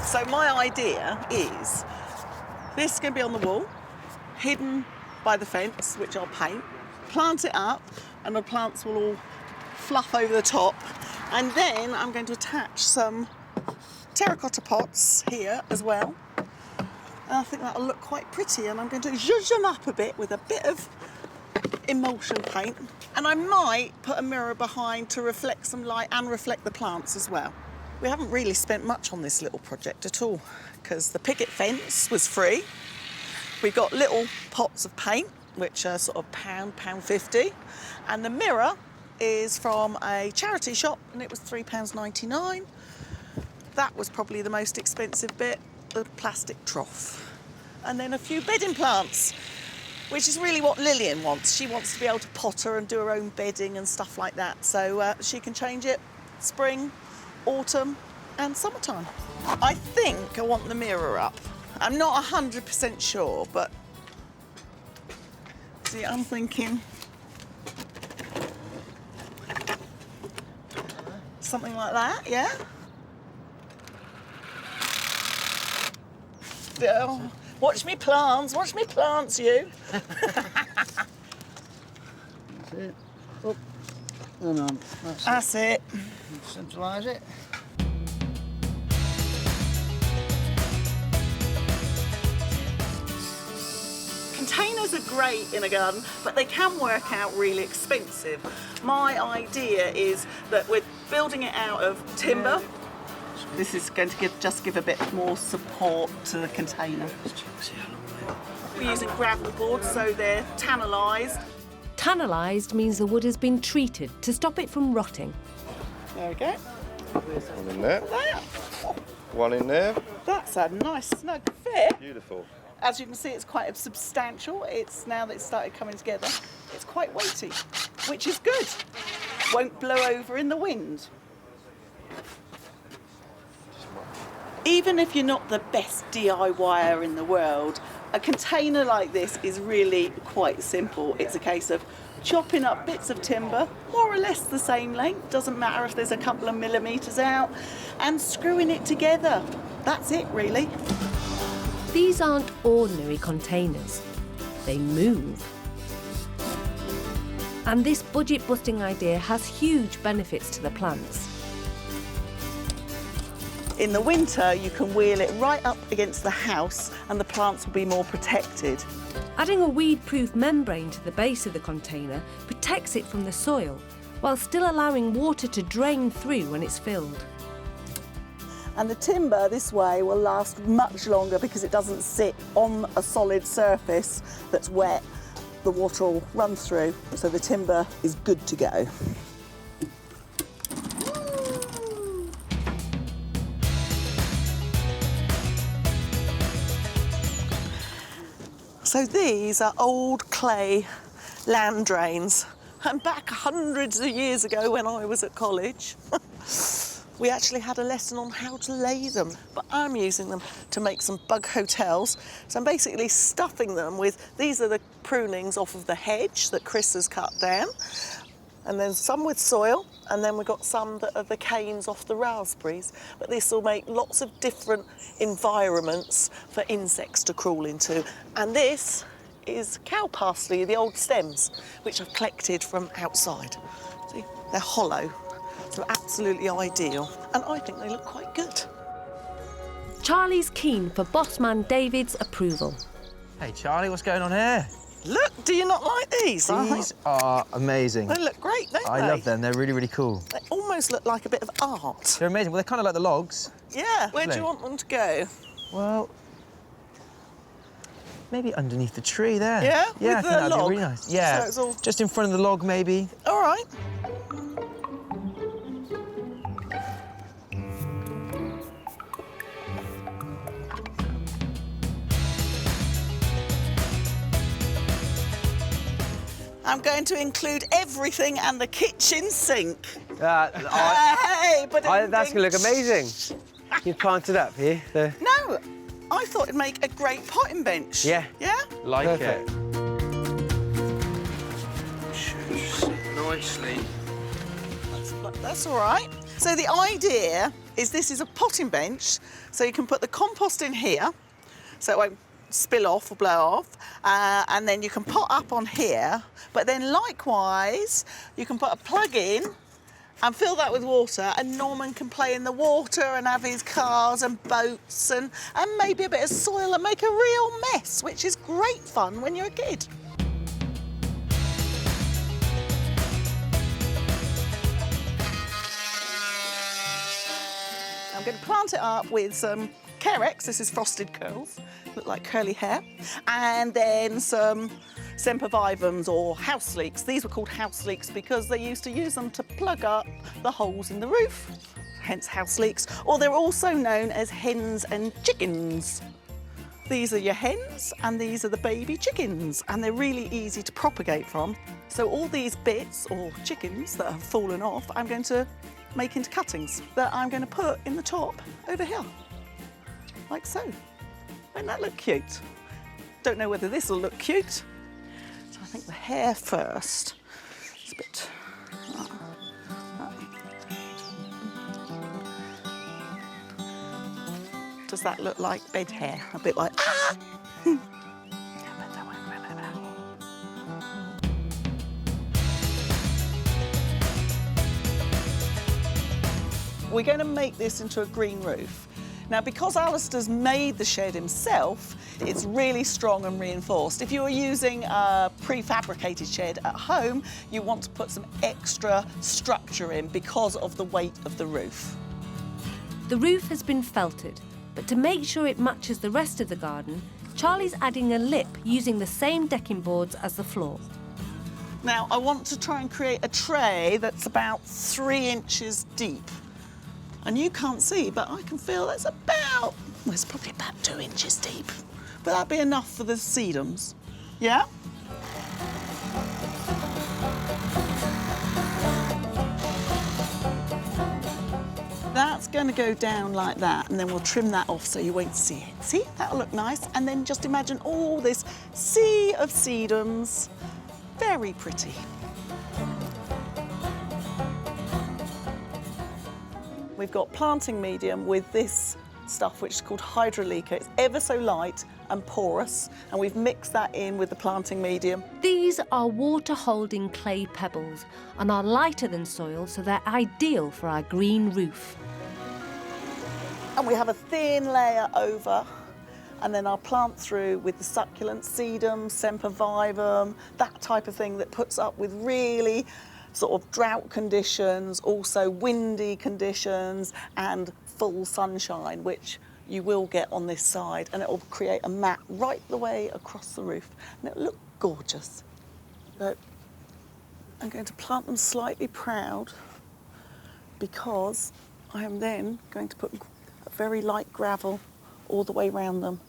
So my idea is this is going to be on the wall, hidden by the fence, which I'll paint, plant it up, and the plants will all fluff over the top. And then I'm going to attach some terracotta pots here as well. And I think that'll look quite pretty, and I'm going to zhuzh them up a bit with a bit of emulsion paint. And I might put a mirror behind to reflect some light and reflect the plants as well. We haven't really spent much on this little project at all, because the picket fence was free. We've got little pots of paint, which are sort of £1.50, and the mirror is from a charity shop, and it was £3.99. That was probably the most expensive bit, the plastic trough. And then a few bedding plants, which is really what Lillian wants. She wants to be able to potter and do her own bedding and stuff like that, so she can change it spring, autumn and summertime. I think I want the mirror up. I'm not 100% sure, but see, I'm thinking something like that, yeah? Oh, watch me plants, you. That's it. Up and on. That's it. Centralise it. Containers are great in a garden, but they can work out really expensive. My idea is that we're building it out of timber. This is going to just give a bit more support to the container. We're using gravel boards, so they're tannalised. Tannalised means the wood has been treated to stop it from rotting. There we go. One in there. There. One in there. That's a nice snug fit. Beautiful. As you can see, it's quite substantial. It's now that it's started coming together, it's quite weighty, which is good. Won't blow over in the wind. Even if you're not the best DIYer in the world, a container like this is really quite simple. It's a case of chopping up bits of timber, more or less the same length, doesn't matter if there's a couple of millimetres out, and screwing it together. That's it, really. These aren't ordinary containers. They move. And this budget-busting idea has huge benefits to the plants. In the winter, you can wheel it right up against the house and the plants will be more protected. Adding a weed-proof membrane to the base of the container protects it from the soil, while still allowing water to drain through when it's filled. And the timber this way will last much longer because it doesn't sit on a solid surface that's wet. The water will run through, so the timber is good to go. So these are old clay land drains. And back hundreds of years ago when I was at college, we actually had a lesson on how to lay them, but I'm using them to make some bug hotels. So I'm basically stuffing them with, these are the prunings off of the hedge that Chris has cut down, and then some with soil, and then we've got some that are the canes off the raspberries. But this will make lots of different environments for insects to crawl into. And this is cow parsley, the old stems, which I've collected from outside. See, they're hollow. So absolutely ideal, and I think they look quite good. Charlie's keen for bossman David's approval. Hey Charlie, what's going on here? Look, do you not like these? These are amazing. They look great, don't they? I love them, they're really, really cool. They almost look like a bit of art. They're amazing, well, they're kind of like the logs. Yeah, where do you want them to go? Well, maybe underneath the tree there. Yeah? Yeah, I With think the that'd log? be really nice. Yeah, So it's all... just in front of the log, maybe. All right. I'm going to include everything and the kitchen sink. Hey, but that's going to look amazing. You planted up here. No, I thought it'd make a great potting bench. Yeah. Yeah? Like Perfect. it. Nicely. That's all right. So the idea is this is a potting bench, so you can put the compost in here, so it won't spill off or blow off, and then you can pot up on here, but then likewise you can put a plug in and fill that with water, and Norman can play in the water and have his cars and boats and maybe a bit of soil and make a real mess, which is great fun when you're a kid. I'm going to plant it up with some Carex, this is frosted curls, look like curly hair, and then some sempervivums or house leeks. These were called house leeks because they used to use them to plug up the holes in the roof, hence house leeks, or they're also known as hens and chickens. These are your hens and these are the baby chickens, and they're really easy to propagate from. So all these bits or chickens that have fallen off, I'm going to make into cuttings that I'm going to put in the top over here, like so. Won't that look cute? Don't know whether this will look cute. So I think the hair first. It's a bit... Does that look like bed hair? A bit like... We're going to make this into a green roof. Now, because Alistair's made the shed himself, it's really strong and reinforced. If you're using a prefabricated shed at home, you want to put some extra structure in because of the weight of the roof. The roof has been felted, but to make sure it matches the rest of the garden, Charlie's adding a lip using the same decking boards as the floor. Now, I want to try and create a tray that's about 3 inches deep. And you can't see, but I can feel that's about, well, it's probably about 2 inches deep. But that'd be enough for the sedums. Yeah? That's going to go down like that, and then we'll trim that off so you won't see it. See? That'll look nice. And then just imagine all this sea of sedums. Very pretty. We've got planting medium with this stuff which is called hydrolica. It's ever so light and porous, and we've mixed that in with the planting medium. These are water-holding clay pebbles and are lighter than soil, so they're ideal for our green roof. And we have a thin layer over, and then I'll plant through with the succulent sedum, sempervivum, that type of thing that puts up with really sort of drought conditions, also windy conditions, and full sunshine, which you will get on this side, and it will create a mat right the way across the roof, and it'll look gorgeous. So I'm going to plant them slightly proud because I am then going to put a very light gravel all the way around them.